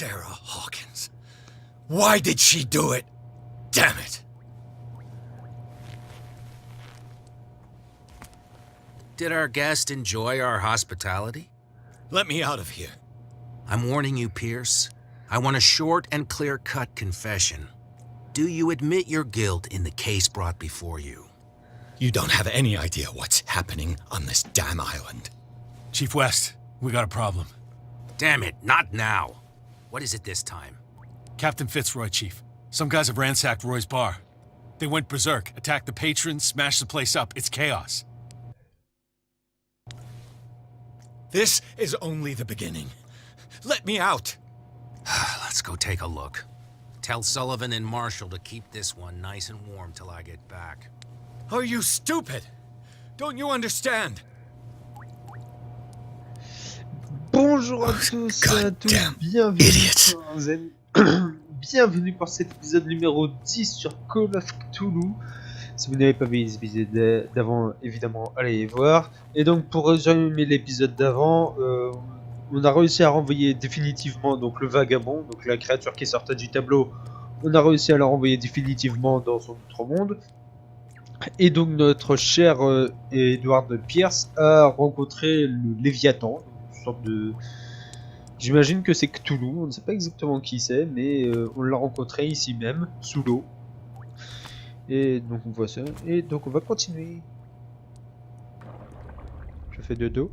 Sarah Hawkins. Why did she do it? Damn it. Did our guest enjoy our hospitality? Let me out of here. I'm warning you, Pierce. I want a short and clear-cut confession. Do you admit your guilt in the case brought before you? You don't have any idea what's happening on this damn island. Chief West, we got a problem. Damn it, not now. What is it this time? Captain Fitzroy, Chief. Some guys have ransacked Roy's bar. They went berserk, attacked the patrons, smashed the place up. It's chaos. This is only the beginning. Let me out. Let's go take a look. Tell Sullivan and Marshall to keep this one nice and warm till I get back. Are you stupid? Don't you understand? Bonjour à tous et à toutes, bienvenue pour cet épisode numéro 10 sur Call of Cthulhu. Si vous n'avez pas vu les épisodes d'avant, évidemment, allez les voir. Et donc pour résumer l'épisode d'avant, on a réussi à renvoyer définitivement donc le vagabond, donc la créature qui sortait du tableau, on a réussi à la renvoyer définitivement dans son autre monde. Et donc notre cher Edward Pierce a rencontré le Léviathan, une sorte de... J'imagine que c'est Cthulhu, on ne sait pas exactement qui c'est, mais on l'a rencontré ici même, sous l'eau. Et donc on voit ça, et donc on va continuer. Je fais de dos.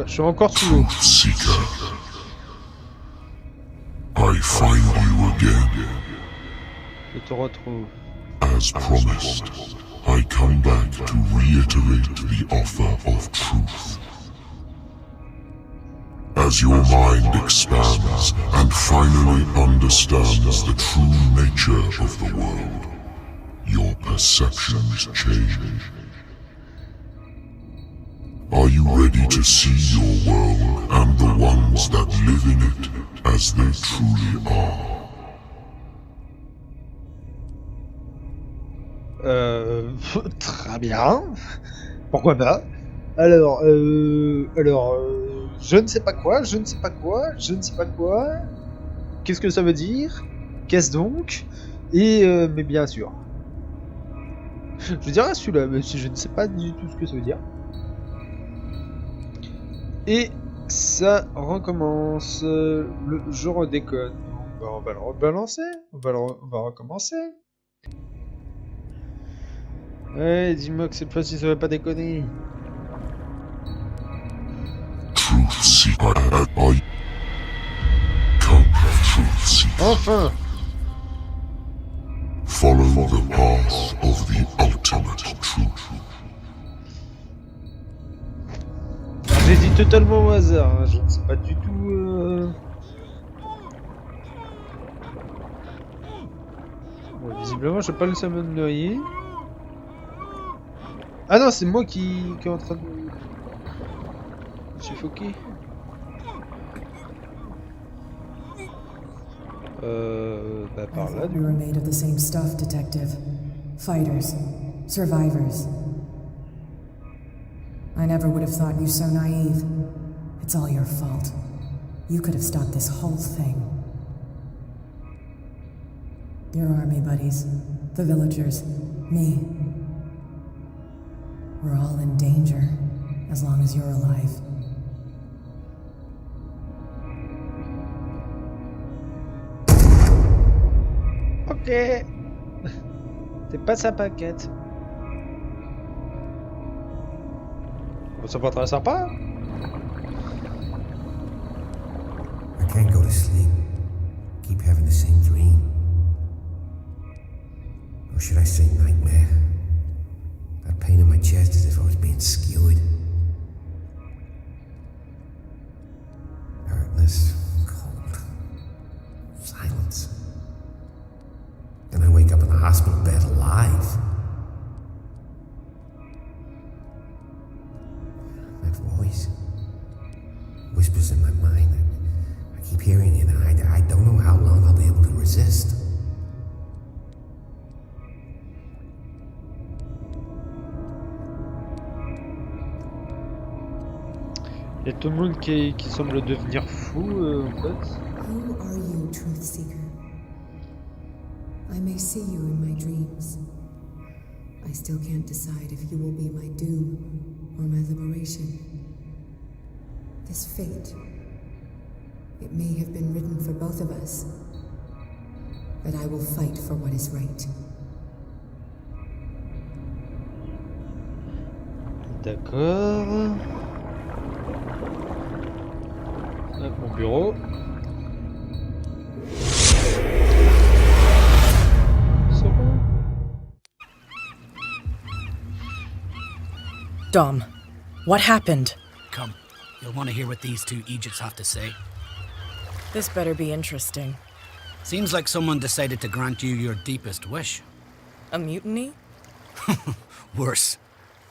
Je suis encore sous l'eau. Seeker, I find you again. Je te retrouve. As promised, I come back to reiterate the offer of truth. As your mind expands and finally understands the true nature of the world, your perceptions change. Are you ready to see your world and the ones that live in it as they truly are? Très bien. Pourquoi pas? Alors, je ne sais pas quoi, je ne sais pas quoi, je ne sais pas quoi. Qu'est-ce que ça veut dire? Qu'est-ce donc? Et, mais bien sûr. Je dirais celui-là, mais je ne sais pas du tout ce que ça veut dire. Et ça recommence. Je redéconne. On va le rebalancer. On va recommencer. Ouais, dis-moi que cette fois-ci ça va pas déconner. Truth seeker, come, truth seeker. Enfin! Follow the path of the ultimate truth. J'ai dit totalement au hasard, hein. Je ne sais pas du tout. Bon, visiblement, je vais pas le seul à me noyer. Ah non, c'est moi qui est en train de suffoquer. Bah par là. We were made of the same stuff, detective. Fighters, survivors. I never would have thought you so naive. It's all your fault. You could have stopped this whole thing. Your army buddies, the villagers, me. We're all in danger, as long as you're alive. Ok. T'es pas sympa, Kat. Bon, c'est pas très sympa. I can't go to sleep. Keep having the same dream. Or should I say nightmare? That pain in my chest as if I was being skewered. Hurtless, cold, silence. Then I wake up in the hospital bed alive. That voice whispers in my mind. I keep hearing it, and I don't know how long I'll be able to resist. y a tout le monde qui semble devenir fou en fait. Who are you, Truth Seeker? I may see you in my dreams. I still can't decide if you will be my doom or my liberation. This fate, it may have been written for both of us, but I will fight for what is right. D'accord. Hop, mon bureau. C'est bon. Dom, what happened? Come, you'll want to hear what these two Egypts have to say. This better be interesting. Seems like someone decided to grant you your deepest wish. A mutiny? Worse,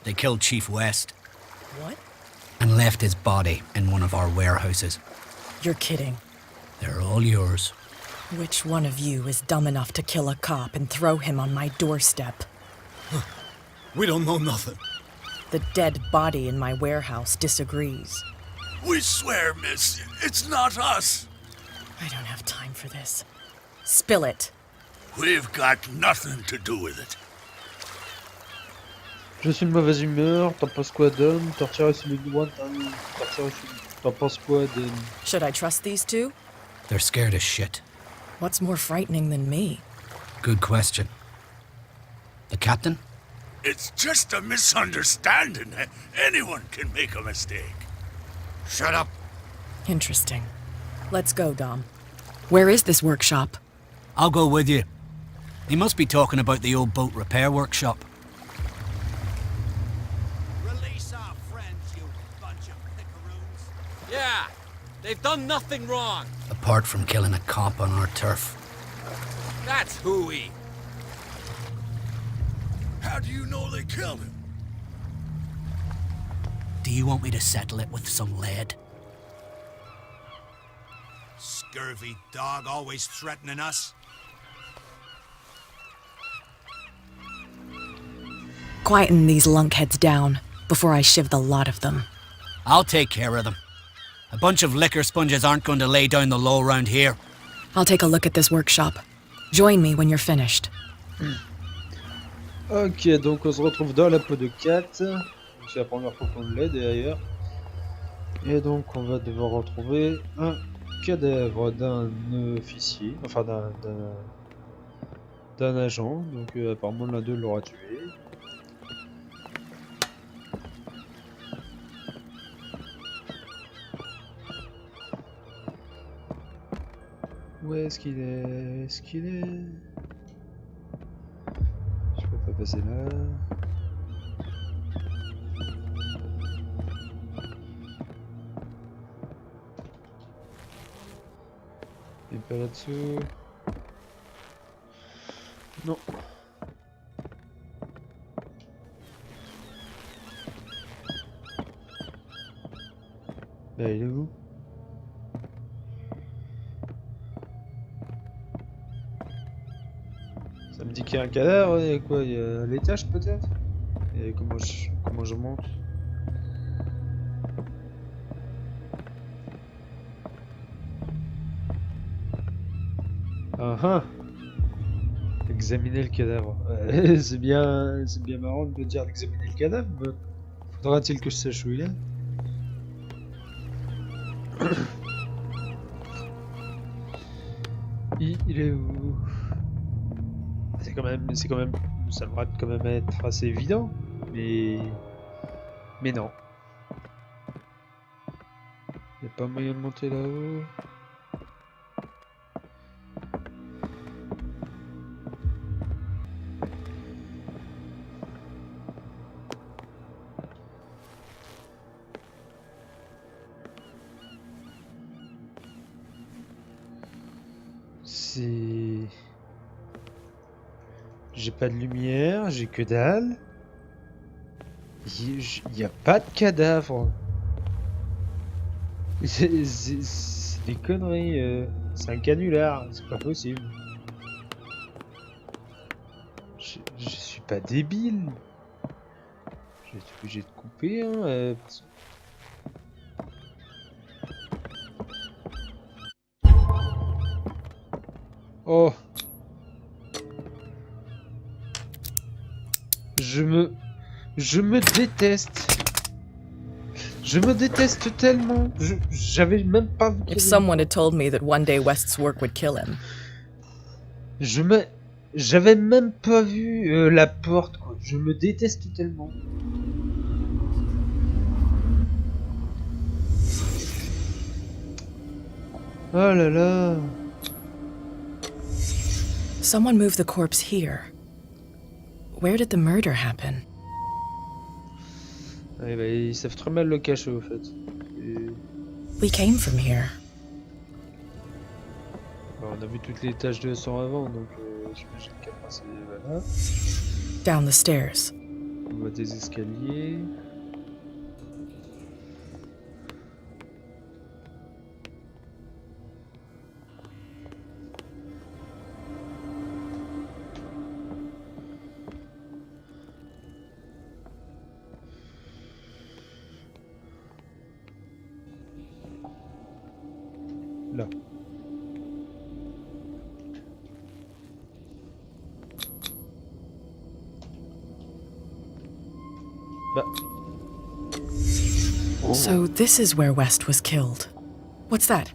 they killed Chief West What? and left his body in one of our warehouses. You're kidding. They're all yours. Which one of you is dumb enough to kill a cop and throw him on my doorstep? We don't know nothing. The dead body in my warehouse disagrees. We swear, miss, it's not us. I don't have time for this. Spill it. We've got nothing to do with it. Je suis de mauvaise humeur, t'en penses quoi Dom? T'as retiré celui de moi, t'en penses quoi Dom? Should I trust these two? They're scared as shit. What's more frightening than me? Good question. The captain? It's just a misunderstanding. Anyone can make a mistake. Shut up. Interesting. Let's go, Dom. Where is this workshop? I'll go with you. He must be talking about the old boat repair workshop. Release our friends, you bunch of pickaroons. Yeah, they've done nothing wrong. Apart from killing a cop on our turf. That's hooey. How do you know they killed him? Do you want me to settle it with some lead? Scurvy dog always threatening us. Quieten these lunkheads down before I shiv the lot of them. I'll take care of them. A bunch of liquor sponges aren't going to lay down the law around here. I'll take a look at this workshop. Join me when you're finished. Ok, donc on se retrouve dans la peau de Kat. C'est la première fois qu'on l'est d'ailleurs. Et donc on va devoir retrouver un cadavre d'un officier, enfin d'un agent. Donc apparemment l'un d'eux l'aura tué. Où est-ce qu'il est? Est-ce qu'il est? Je peux pas passer là. Et pas là-dessous. Non. Bah il est où? Ça me dit qu'il y a un cadavre, il y a quoi? Il y a l'étage peut-être? Et comment je monte? Ah ah! Examiner le cadavre. C'est bien marrant de me dire d'examiner le cadavre, mais faudra-t-il que je sache où il est? Il est où? C'est quand même, ça devrait quand même être assez évident, mais non. Y a pas moyen de monter là-haut. C'est... J'ai pas de lumière, j'ai que dalle. Y a pas de cadavre. C'est des conneries. C'est un canular, c'est pas possible. Je suis pas débile. Je vais être obligé de couper. Hein, Oh. Je me déteste. Je me déteste tellement. J'avais même pas vu. If someone had told me that one day West's work would kill him. J'avais même pas vu la porte, quoi. Je me déteste tellement. Oh là là. Someone moved the corpse here. Where did the murder happen? Ouais, bah, ils savent très mal le cacher, au fait. We came from here. Bon, on a vu toutes les tâches de sang avant, donc j'imagine qu'après c'est... Voilà. Down the stairs. On voit des escaliers. Là. Bah. Oh. So this is where West was killed. What's that?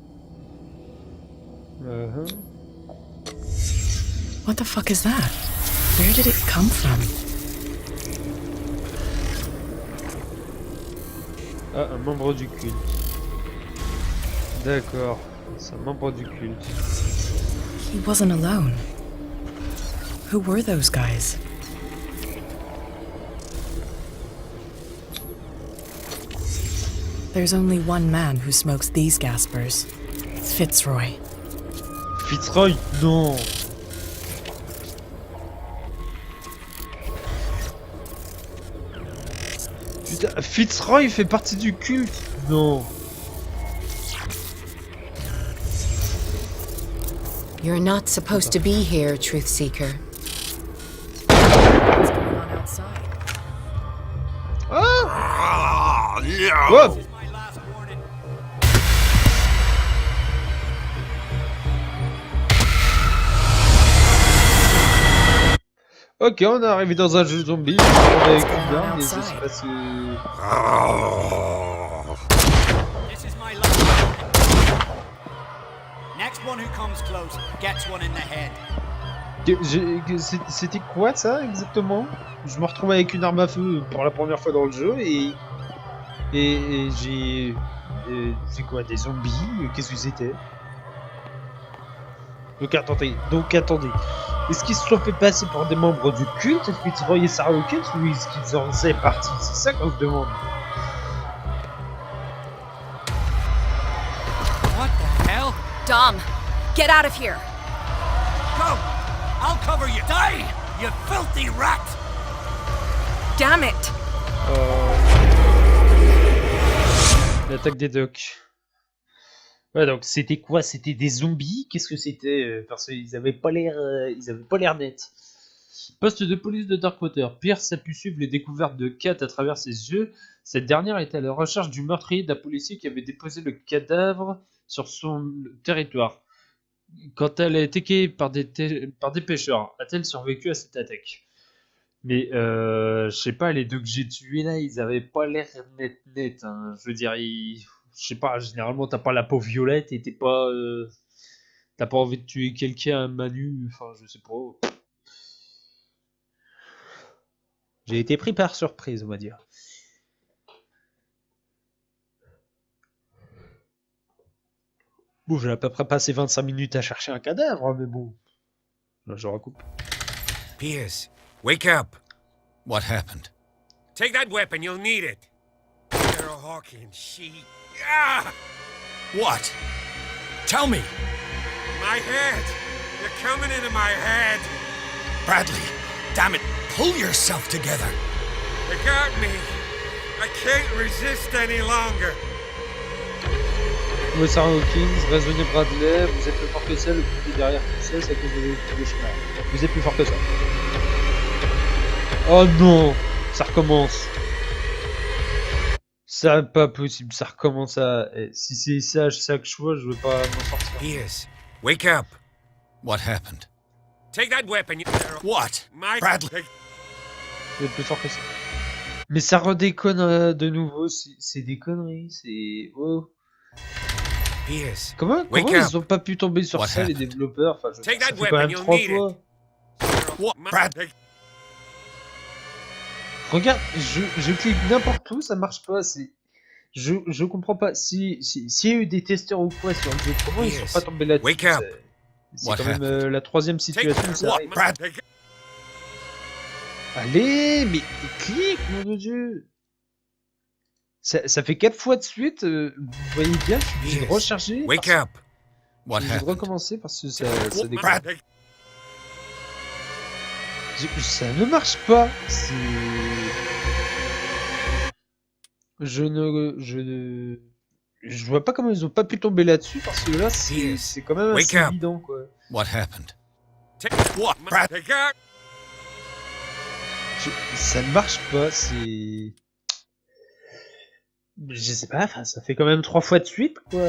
What the fuck is that? Where did it come from? Ah, un membre du culte. D'accord, c'est un membre du culte. He wasn't alone. Who were those guys? There's only one man who smokes these Gaspers. Fitzroy. Fitzroy, non. Putain, Fitzroy fait partie du culte. Non. You're not supposed to be here, Truth Seeker. What's going on outside? Ah! Yeah. Whoa. Ok, on est arrivé dans un jeu zombie. On est avec une arme, mais ça se passe. This is my last. Next one who comes close gets one in the head. C'était quoi ça exactement? Je me retrouve avec une arme à feu pour la première fois dans le jeu et j'ai quoi, des zombies? Qu'est-ce que c'était? Donc attendez. Est-ce qu'ils se sont fait passer pour des membres du culte, Fitzroy et Sarah Hawkins, ou est-ce qu'ils en faisaient partie? C'est ça qu'on se demande. What the hell? Dom, get out of here! Go! I'll cover you! Die! You filthy rat! Damn it! L'attaque des docks. Ouais, donc c'était quoi? C'était des zombies? Qu'est-ce que c'était? Parce qu'ils avaient pas l'air nets. Poste de police de Darkwater. Pierce a pu suivre les découvertes de Kat à travers ses yeux. Cette dernière était à la recherche du meurtrier d'un policier qui avait déposé le cadavre sur son territoire. Quand elle a été attaquée par des pêcheurs, a-t-elle survécu à cette attaque? Mais je sais pas, les deux que j'ai tués là, ils avaient pas l'air net. Hein. Je veux dire, je sais pas, généralement t'as pas la peau violette et t'as pas envie de tuer quelqu'un à main nue, enfin je sais pas. J'ai été pris par surprise, on va dire. Bon, j'ai à peu près passé 25 minutes à chercher un cadavre, mais bon. Là, je recoupe. Pierce, wake up. What happened? Take that weapon, you'll need it. Sarah Hawkins, she... Ah! What? Tell me! My head! You're coming into my head! Bradley, damn it, pull yourself together! You got me! I can't resist any longer! Vous Sarah Hawkins, raisonnez Bradley, vous êtes plus fort que ça, le plus derrière tout ça, c'est à cause de chemin. Vous êtes plus fort que ça. Oh non! Ça recommence. C'est pas possible, ça recommence à... Si c'est ça que je vois, je veux pas m'en sortir. Pierce, wake up! What happened? Take that weapon, you... What? My... Bradley! Il est plus fort que ça. Mais ça redéconne de nouveau, c'est des conneries, c'est... Oh. Pierce. Comment Wake ils up. ont pas pu tomber sur What ça, les happened? développeurs? Enfin, ça Take that fait quand même weapon, 3 you'll need fois. What? Bradley! Regarde, je clique n'importe où, ça marche pas, c'est... Je comprends pas, s'il y a eu des testeurs ou quoi sur le jeu, comment ils sont pas tombés là-dessus? Wake up. C'est What quand même la troisième situation où ça What? arrive. Bradley! Allez, mais clique, mon de Dieu! Ça fait 4 fois de suite, vous voyez bien, je suis obligé de Yes. recharger. Wake parce- up. What Je vais happened? recommencer parce que ça déconne. Bradley! Ça ne marche pas. C'est... Je vois pas comment ils ont pas pu tomber là-dessus parce que là c'est quand même Wake assez up. évident quoi. What happened? What? Bradley! Ça ne marche pas, c'est... Je sais pas, enfin, ça fait quand même 3 fois de suite quoi.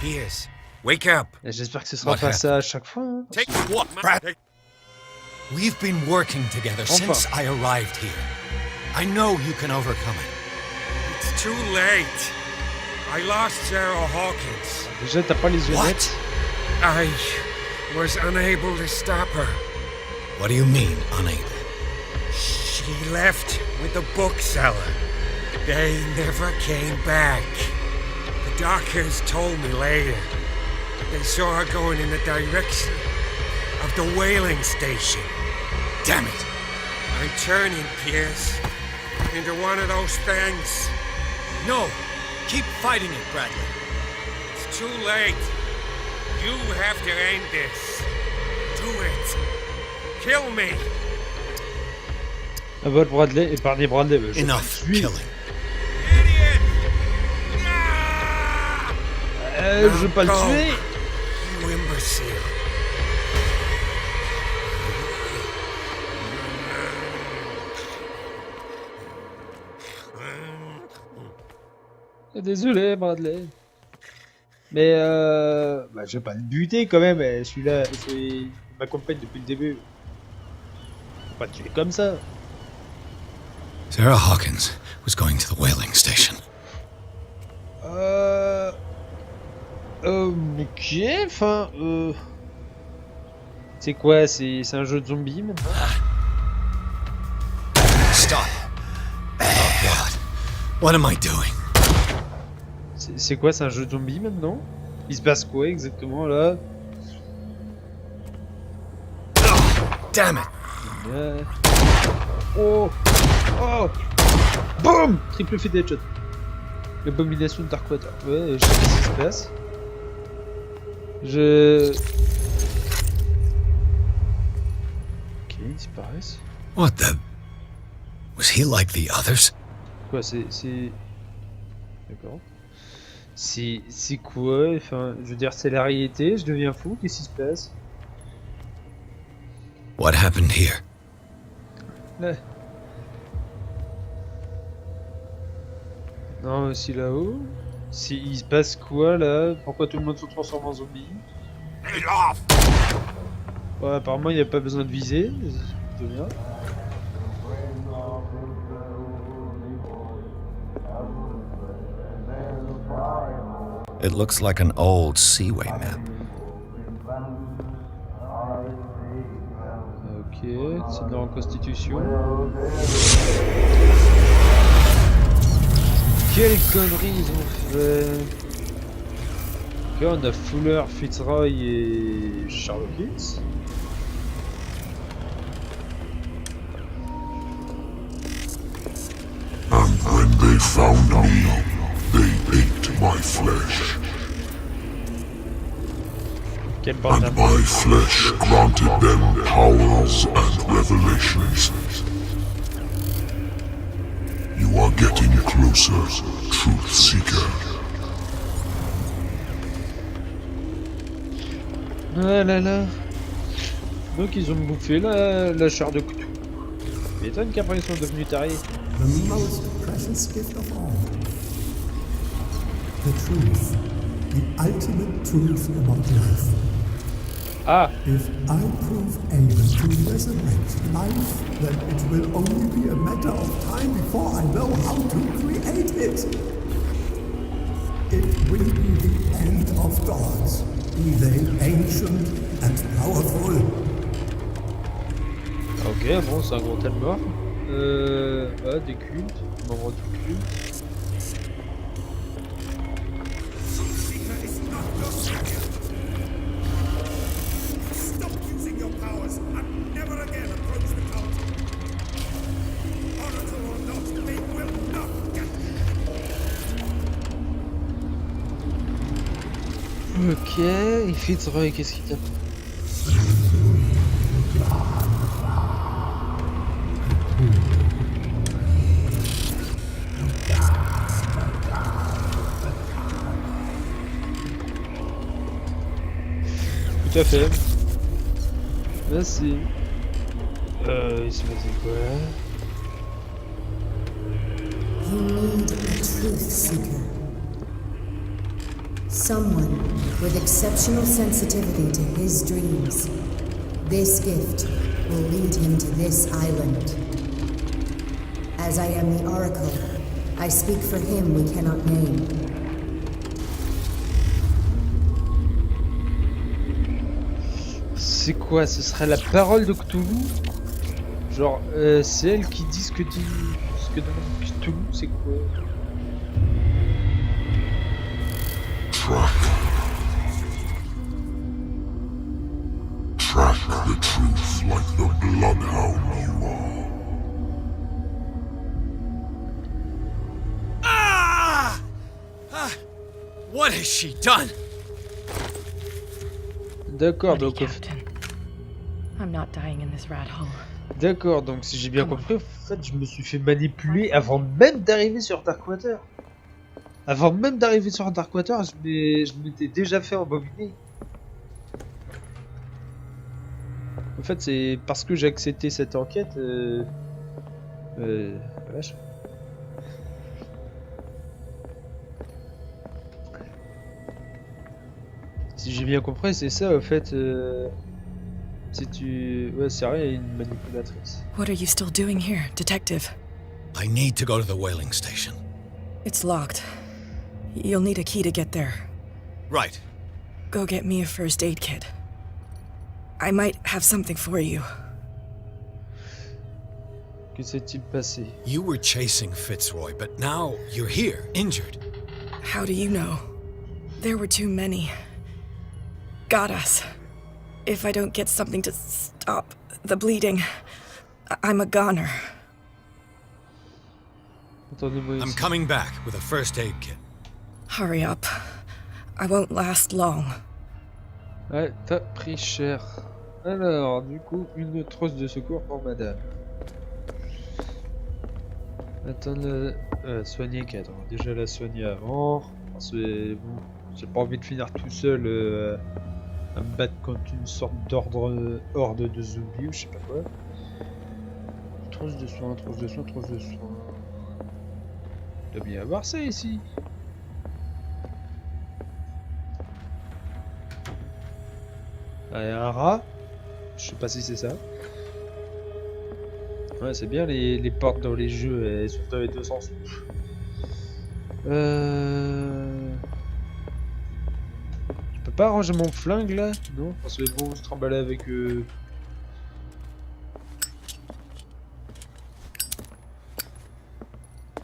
Pierce. Wake up. Et j'espère que ce sera What pas ça à chaque fois. Hein, parce Take que- what? Bradley! We've been working together Enfin. since I arrived here. I know you can overcome it. It's too late. I lost Sarah Hawkins. Déjà t'as pas les yeux nets. I was unable to stop her. What do you mean, unable? She left with the bookseller. They never came back. The doctors told me later that they saw her going in the direction of the whaling station. Damn it! I'm turning, Pierce, into one of those things. No! Keep fighting it, Bradley. It's too late. You have to end this. Do it. Kill me. Ah bah Bradley, épargnez Bradley. Bah, je vais Enough le tuer. killing. Idiot! Je vais pas le Go. tuer. You imbecile. Désolé Bradley. Mais bah, je vais pas le buter quand même, celui-là, il m'accompagne depuis le début. Faut pas le tuer comme ça. Sarah Hawkins was going to the whaling station. Ok, enfin, c'est quoi, c'est un jeu de zombies maintenant? Stop. Oh God. What am I doing? C'est quoi, c'est un jeu de zombies maintenant? Il se passe quoi exactement là? Damn it. Oh! Oh! Boum! Triple fait headshot. L'abomination de Darkwater. Ouais, je sais pas ce qui se passe. Ok, ils disparaissent. What the? Was he like the others? Quoi, c'est... D'accord. C'est quoi? Enfin, je veux dire, c'est la réalité, je deviens fou, qu'est-ce qui se passe? What happened here? Là. Non, aussi là-haut. Il se passe quoi là? Pourquoi tout le monde se transforme en zombie? Ouais, apparemment il n'y a pas besoin de viser. C'est bien. It looks like an old Seaway map. Ok, c'est de la reconstitution. Quelle connerie ils ont fait! Ok, on a Fuller, Fitzroy et Sherlock Holmes. And when they found me, they ate my flesh. Quelle bande And my flesh granted them powers and revelations. You are getting closer, Truth Seeker. Ah là là. Donc ils ont bouffé la chair de couteau. M'étonne qu'après ils sont devenus tarés. The most precious gift of all. The truth. The ultimate truth about life. Ah. If I prove able to resurrect life, then it will only be a matter of time before I know how to create it. It will be the end of gods, be they ancient and powerful. Ok, bon, c'est un gros tel mort. Des cultes, membres du culte. Ok, et Fitzroy, qu'est-ce qu'il t'a fait? Tout à fait. Merci. Il s'est passé quoi? You need a truth seeker. Someone with exceptional sensitivity to his dreams. This gift will lead him to this island. As I am the Oracle, I speak for him we cannot name. C'est quoi? Ce serait la parole de Cthulhu? Genre, c'est elle qui dit ce que dit... ce que demande Cthulhu, c'est quoi? Track the truth like the bloodhound you are. What has she done? D'accord, donc... I'm not dying in this rat hole. D'accord, donc si j'ai bien compris, en fait, je me suis fait manipuler avant même d'arriver sur Darkwater. Avant même d'arriver sur Darkwater, je m'étais déjà fait embobiner. En fait, c'est parce que j'ai accepté cette enquête. Vache. Si j'ai bien compris, c'est ça, en fait. Si tu... Ouais, c'est rien, une manipulatrice. What are you still doing here, detective? I need to go to the whaling station. It's locked. You'll need a key to get there. Right. Go get me a first aid kit. I might have something for you. Que s'est-il passé? You were chasing Fitzroy, but now you're here, injured. How do you know? There were too many. Got us. If I don't get something to stop the bleeding, I'm a goner. I'm coming back with a first aid kit. Hurry up. I won't last long. Ouais, t'as pris cher. Alors, du coup, une trousse de secours pour madame. Attends, soigner 4. On va déjà la soigner avant. Parce que bon, j'ai pas envie de finir tout seul à me battre contre une sorte horde de zombies ou je sais pas quoi. Trousse de soins, trousse de soins, trousse de soins. Il doit bien y avoir ça ici. Ah, et un rat. Je sais pas si c'est ça. Ouais, c'est bien les portes dans les jeux, elles sont dans les deux sens. Je peux pas ranger mon flingue là? Non, parce que bon, se trimballer avec je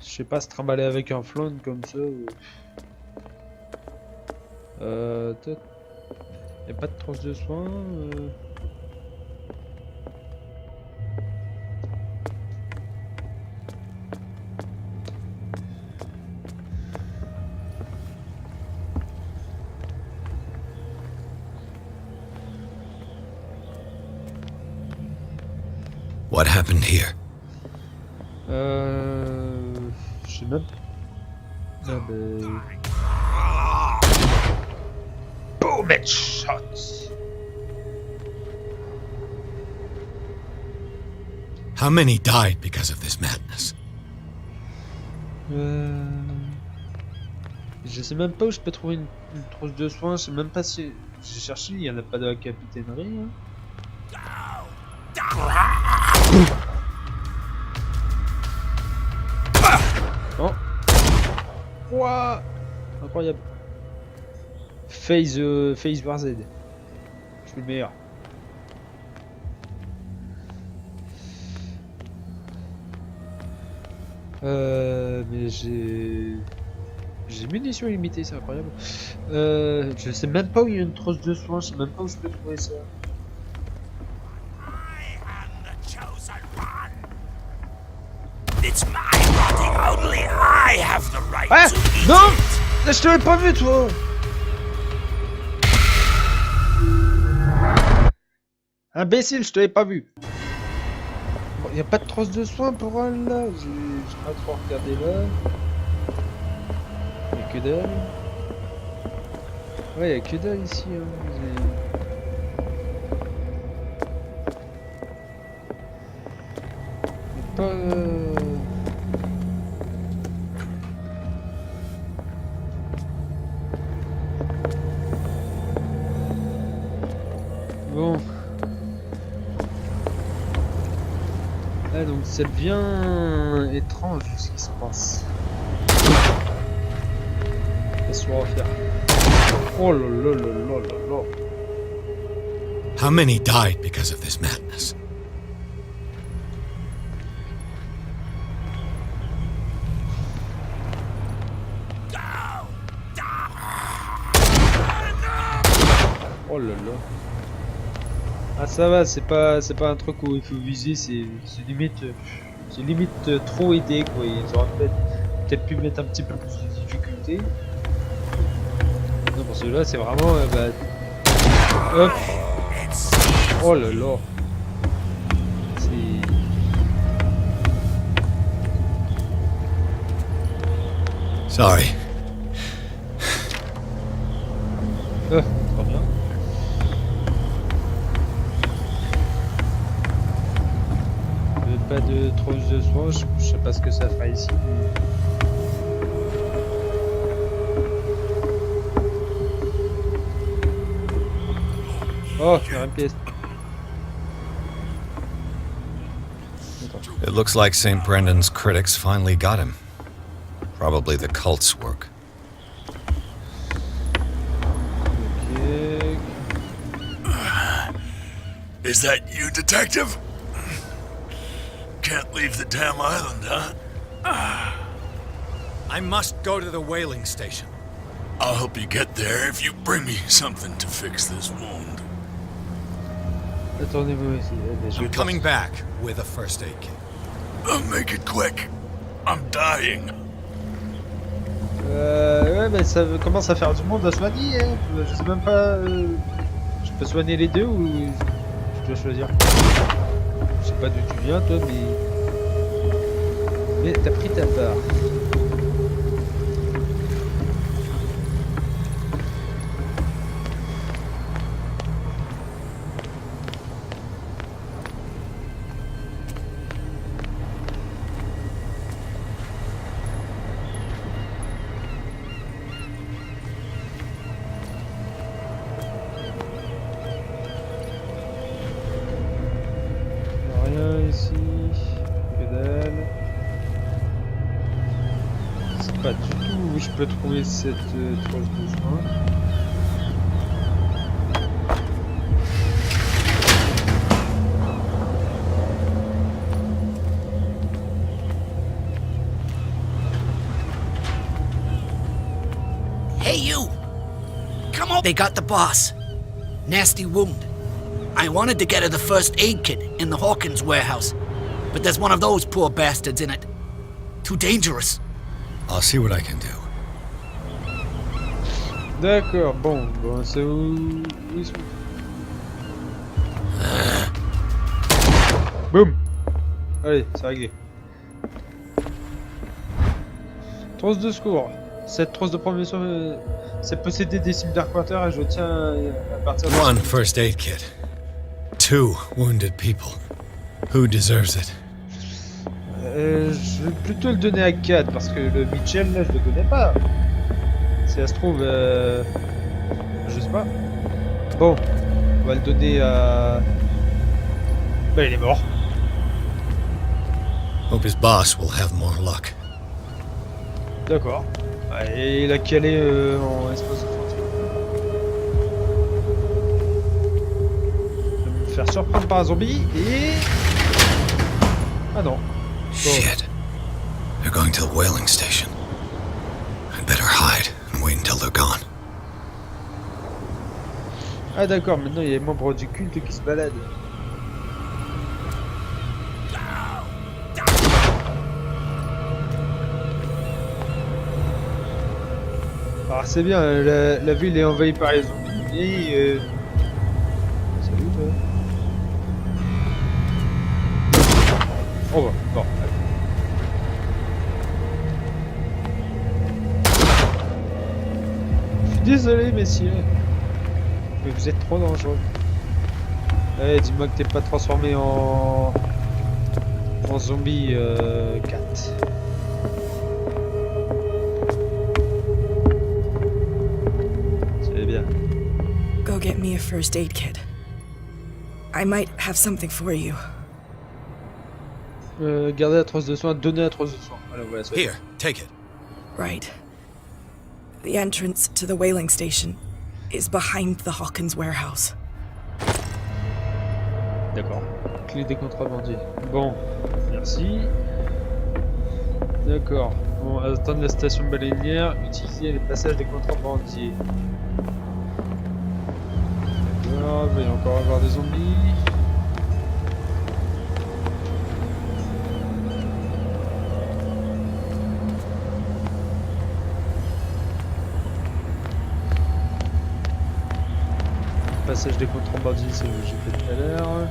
sais pas, se trimballer avec un flingue comme ça. Y'a pas de trousse de soins. What happened here? Je sais même. Ah ben... Boom and shots. How many died because of this madness? Je sais même pas où je peux trouver une trousse de soins. Je sais même pas si J'ai cherché, il n'y en a pas de la capitainerie. Oh. Ouah. Incroyable. Phase War Z. Je suis le meilleur. Mais j'ai munitions limitées, c'est incroyable. Je sais même pas où il y a une trousse de soins, je sais même pas où je peux trouver ça. Ah non, je t'avais pas vu, toi. Imbécile, je t'avais pas vu. Bon, y a pas de trousse de soins pour elle là. J'ai pas trop regardé là. Y'a que dalle. Ouais, y'a que dalle ici. Hein. Y'a pas. Bon. Ah, donc ça devient étrange ce qui se passe. Qu'est-ce qu'on va faire? Oh là là là là là là. How many died because of this madness? Oh là là. Ah ça va, c'est pas un truc où il faut viser, c'est limite trop aidé quoi. Ils auraient peut-être pu mettre un petit peu plus de difficulté. Non pour celui-là c'est vraiment hop. Oh là là. Sorry. Trop bien. Pas de trousse de soins, je sais pas ce que ça fera ici. Mais... Oh, il y a une pièce. It looks like St. Brendan's critics finally got him. Probably the cult's work. Okay. Is that you, detective? Can't leave the damn island, huh? I must go to the whaling station. I'll help you get there if you bring me something to fix this wound. Attendez-vous ici. I'm coming back with a first aid kit. Make it quick. I'm dying. Ouais, mais ça commence à faire du monde à soigner. Hein. Je sais même pas. Je peux soigner les deux ou je dois choisir. Je sais pas d'où tu viens, toi, mais t'as pris ta part. Ici, que dalle. C'est pas du tout où je peux trouver cette trousse de soins. Hey, you! Come on! They got the boss. Nasty wound. I wanted to get her the first aid kit in the Hawkins warehouse, but there's one of those poor bastards in it. Too dangerous. I'll see what I can do. D'accord, bon, c'est où ils sont. Boum. Allez, c'est réglé. Trousse de secours. Cette trousse de premier soin, c'est posséder des cibles Darkwater et je tiens à partir de... One first aid kit. 2 wounded people. Who deserves it? Je vais plutôt le donner à 4 parce que le Mitchell là je le connais pas. Si ça se trouve, je sais pas. Bon, on va le donner à... Bah il est mort. Hope his boss will have more luck. D'accord. Et il a calé en espace de frontière. Je vais me faire surprendre par un zombie et... Ah non. Bon. Shit. They're going to the whaling station. I'd better hide and wait until they're gone. Ah d'accord, maintenant il y a les membres du culte qui se baladent. Alors c'est bien, la ville est envahie par les zombies et... Salut toi. Oh bah, bon. Je suis désolé messieurs. Mais vous êtes trop dangereux. Allez, dis-moi que t'es pas transformé en zombie 4. C'est bien. Go get me a first aid kit. I might have something for you. Garder la trousse de soins, donner la trousse de soins. Voilà, voilà, Here, take it. Right. The entrance to the whaling station is behind the Hawkins warehouse. D'accord. Clé des contrebandiers. Bon, merci. D'accord. Bon, attendre la station baleinière, utiliser le passage des contrebandiers. D'accord, il va y encore avoir des zombies. Passage des contrebandiers, c'est ce que j'ai fait tout à l'heure.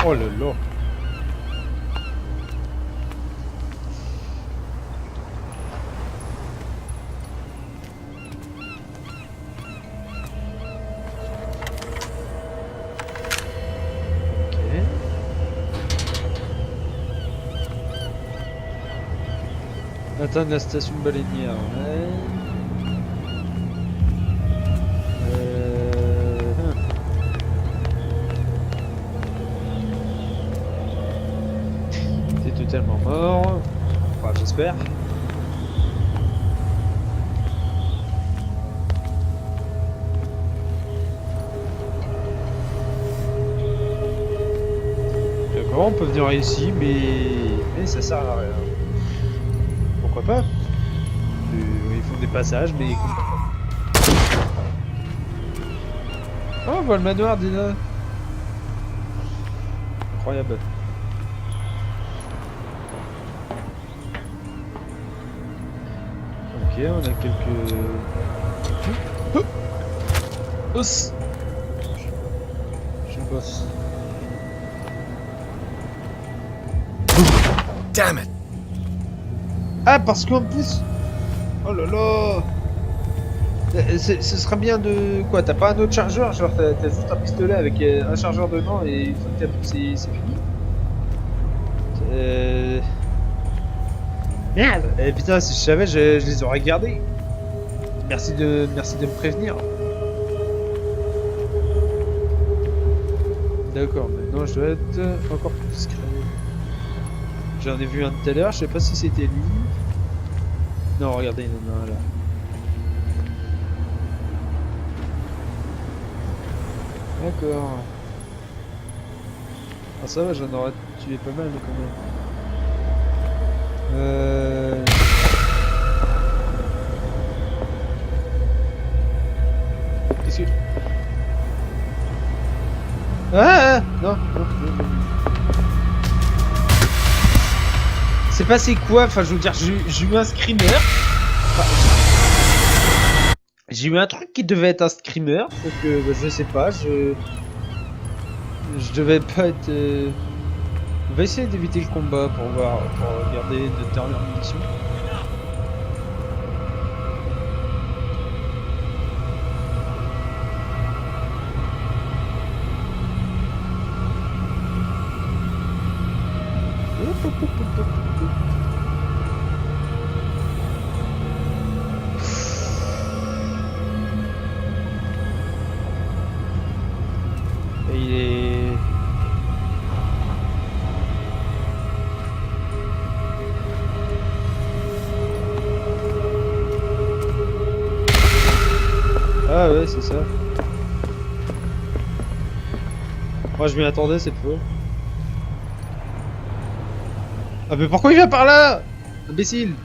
Oh là là. Atteindre la station baleinière, ouais. T'es totalement mort. Enfin, j'espère. D'accord, on peut venir ici, mais ça sert à rien. Pourquoi pas? Ils font des passages, mais ils comptent pas. Oh, on voit le manoir déjà. Incroyable. Ok, on a quelques... Os. Je bosse. Damn it! Ah, parce qu'en plus... Oh là là. Ce serait bien de... Quoi, t'as pas un autre chargeur? Genre t'as juste un pistolet avec un chargeur dedans et une fois que t'as plus c'est fini? Merde. Putain, si je savais, je les aurais gardés. Merci de me prévenir. D'accord, maintenant je dois être encore plus discret. J'en ai vu un tout à l'heure, je sais pas si c'était lui. Non, regardez, il y en a un là. D'accord. Ah ça va, j'en aurais tué pas mal quand même. Qu'est-ce que... Ah non. C'est passé quoi? Enfin, je veux dire, j'ai eu un screamer. Enfin, j'ai eu un truc qui devait être un screamer. Donc, je sais pas, je devais pas être... On va essayer d'éviter le combat pour regarder notre dernière mission. Ah ouais, c'est ça. Moi je m'y attendais cette fois. Ah mais pourquoi il vient par là? Imbécile!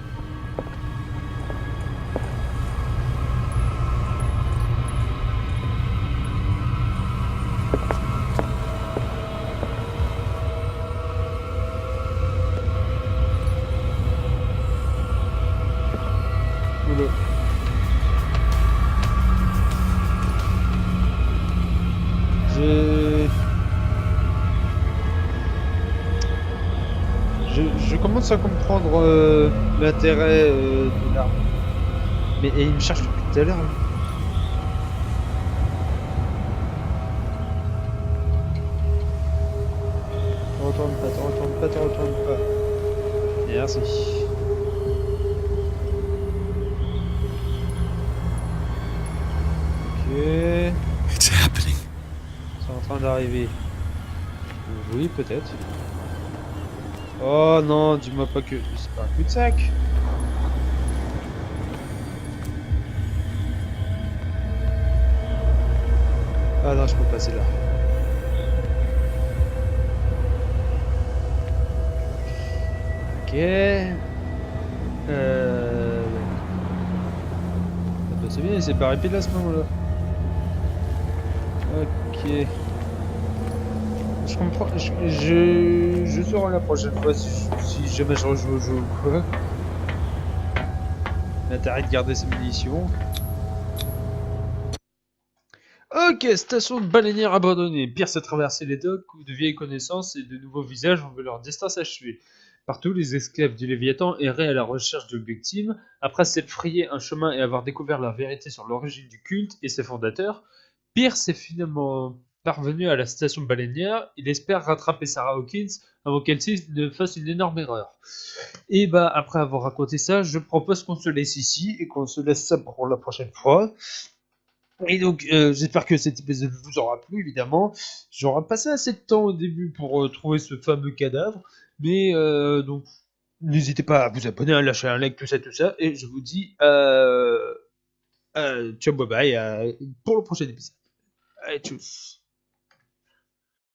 Oula. Je commence à comprendre l'intérêt de l'arme. Mais il me cherche depuis tout à l'heure. Là. Te retourne pas. Merci. Ok. It's happening. C'est en train d'arriver. Oui, peut-être. Oh non, dis-moi pas que c'est pas un cul-de-sac. Ah non, je peux passer là. Ok. Ah bah c'est bien, il s'est pas arrêté là à ce moment-là. Ok. Je comprends. Je saurai la prochaine fois si jamais je rejoue au jeu ou quoi. L'intérêt de garder ses munitions. Ok, station baleinière abandonnée. Pierce a traversé les docks où de vieilles connaissances et de nouveaux visages ont vu leur destin s'achever. Partout, les esclaves du Léviathan erraient à la recherche de victimes. Après s'être frayé un chemin et avoir découvert la vérité sur l'origine du culte et ses fondateurs, Pierce est finalement parvenu à la station baleinière. Il espère rattraper Sarah Hawkins avant qu'elle ne fasse une énorme erreur. Et bah, après avoir raconté ça, je propose qu'on se laisse ici et qu'on se laisse ça pour la prochaine fois. Et donc, j'espère que cet épisode vous aura plu, évidemment. J'aurais passé assez de temps au début pour trouver ce fameux cadavre. Mais, donc, n'hésitez pas à vous abonner, à lâcher un like, tout ça. Et je vous dis, ciao, bye bye, pour le prochain épisode. Allez, tchuss.